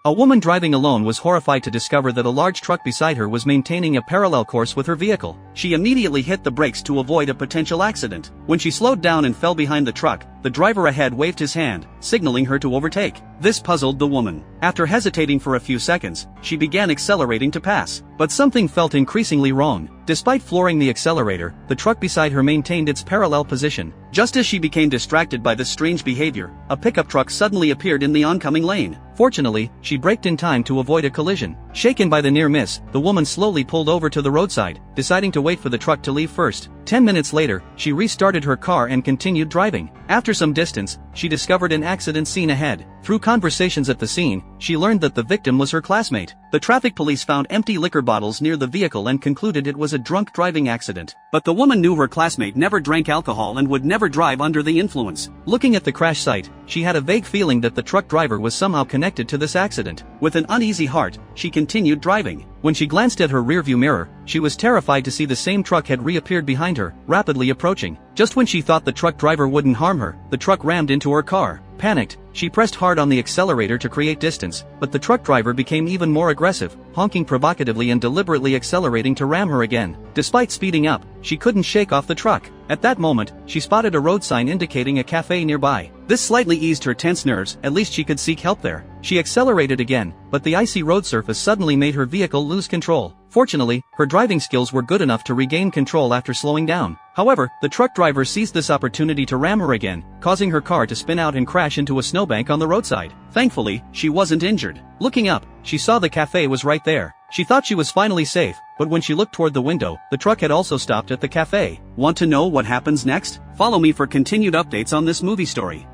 A woman driving alone was horrified to discover that a large truck beside her was maintaining a parallel course with her vehicle. She immediately hit the brakes to avoid a potential accident. When she slowed down and fell behind the truck, the driver ahead waved his hand, signaling her to overtake. This puzzled the woman. After hesitating for a few seconds, she began accelerating to pass. But something felt increasingly wrong. Despite flooring the accelerator, the truck beside her maintained its parallel position. Just as she became distracted by this strange behavior, a pickup truck suddenly appeared in the oncoming lane. Fortunately, she braked in time to avoid a collision. Shaken by the near miss, the woman slowly pulled over to the roadside, deciding to wait for the truck to leave first. 10 minutes later, she restarted her car and continued driving. After some distance, she discovered an accident scene ahead. Through conversations at the scene, she learned that the victim was her classmate. The traffic police found empty liquor bottles near the vehicle and concluded it was a drunk driving accident. But the woman knew her classmate never drank alcohol and would never drive under the influence. Looking at the crash site, she had a vague feeling that the truck driver was somehow connected to this accident. With an uneasy heart, she continued driving. When she glanced at her rearview mirror, she was terrified to see the same truck had reappeared behind her, rapidly approaching. Just when she thought the truck driver wouldn't harm her, the truck rammed into her car. Panicked, she pressed hard on the accelerator to create distance, but the truck driver became even more aggressive, honking provocatively and deliberately accelerating to ram her again. Despite speeding up, she couldn't shake off the truck. At that moment, she spotted a road sign indicating a cafe nearby. This slightly eased her tense nerves, at least she could seek help there. She accelerated again, but the icy road surface suddenly made her vehicle lose control. Fortunately, her driving skills were good enough to regain control after slowing down. However, the truck driver seized this opportunity to ram her again, causing her car to spin out and crash into a snowbank on the roadside. Thankfully, she wasn't injured. Looking up, she saw the cafe was right there. She thought she was finally safe, but when she looked toward the window, the truck had also stopped at the cafe. Want to know what happens next? Follow me for continued updates on this movie story.